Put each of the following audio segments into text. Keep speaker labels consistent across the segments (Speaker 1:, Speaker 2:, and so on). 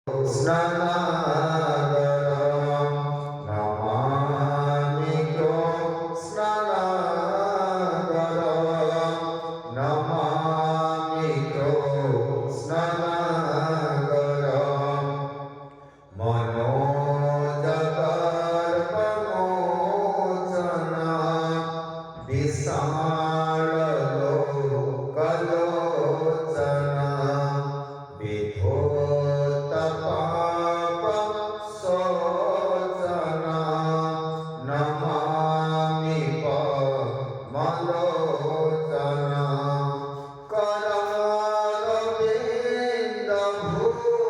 Speaker 1: स्नानागरं नमामि कृष्णागरं नमामि कृष्णागरं मनोजगर्भमोचनं विशाललोकलोचनं विधोतपापशोचनं नमामि पद्मलोचनं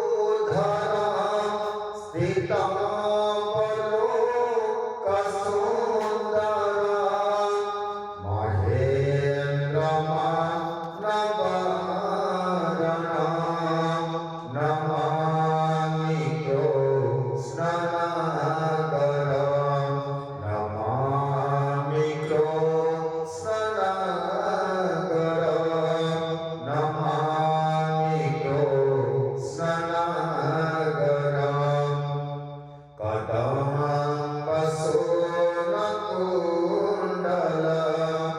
Speaker 1: करविन्दभूधरं स्थितावलोकसुन्दरं महेन्द्रमानवरणं नमामि कृष्णागरं नमामि कृष्णागरं नमामि कृष्णागरं कदम्बसूनकुण्डलं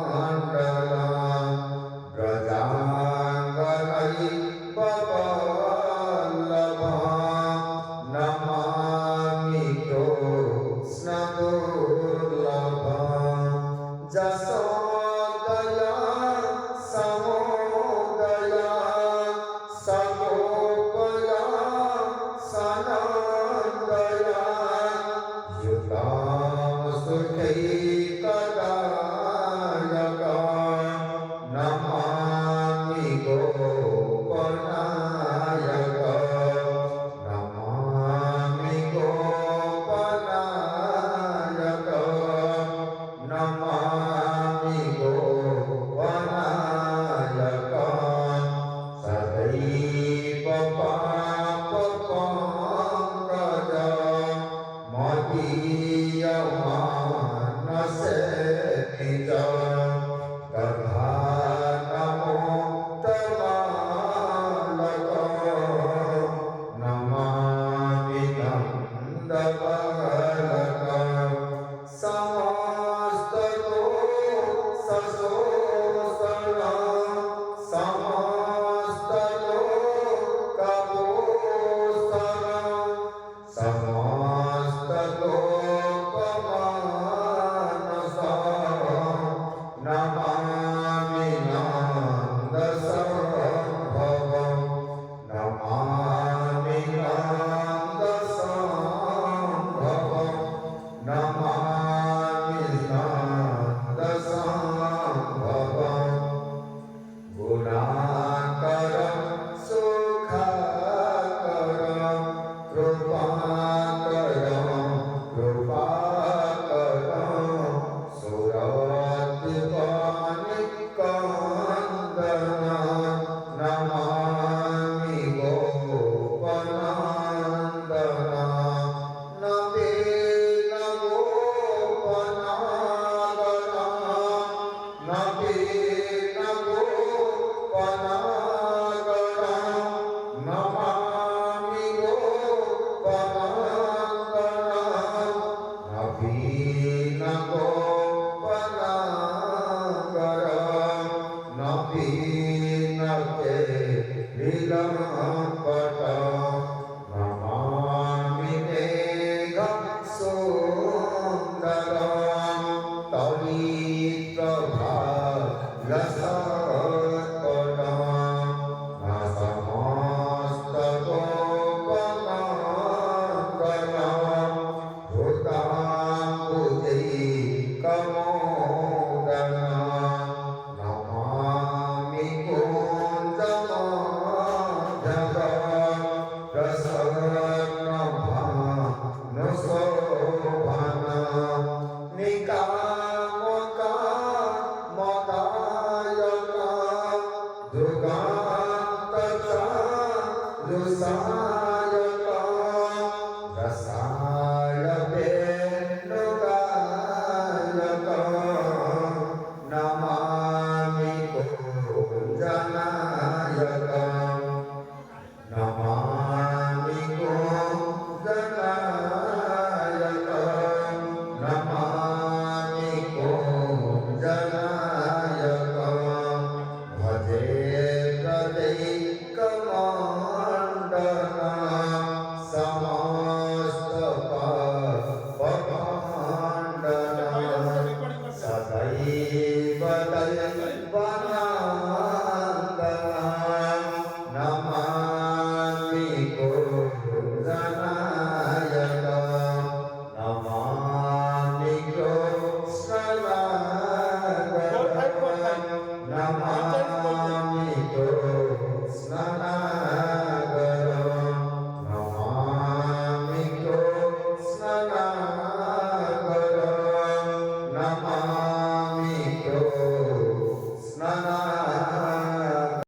Speaker 1: सुचारुगण्डमण्डलं व्रजाङ्गनैकवल्लभं नमामि कृष्णदुर्लभं जशोदया समोदया सगोपया सनन्दया युतां सुखैकदायकं नमामि गोपनायकं नमामि गोपनायकं नमामि गोपनायकं सदैव पापपङ्कजं मदीयमानसे निजं दधानमुक्तमालकं नमामि नन्दबालकं समस्तदोषशोषणं समस्तलोकभूषणं समस्तलोकमानसं नमामि नन्दसंभवं नमामि नन्दसंभवं नमामि नन्दसंभवं गुणाकरं सुखाकरं कृपाकरं कृपाकरं सुरतिपानिकन्दनं नमामि गोपनन्दनं नवीन गोपनागरं नवीन गोपनागरं नमामि गोपनन्दनं नवीन गोपनागरं नवीन केलिलम्पटं नमामि मेघं सुन्दरं तविप्रभालसत्पटं न समस्तगोपनागरं हृदाम्बुजैकमोदनं नमामि कुञ्जमाधवं प्रसन्नभानुशोभनं निकामकामदायकं दुर्गान्तचारुसारकं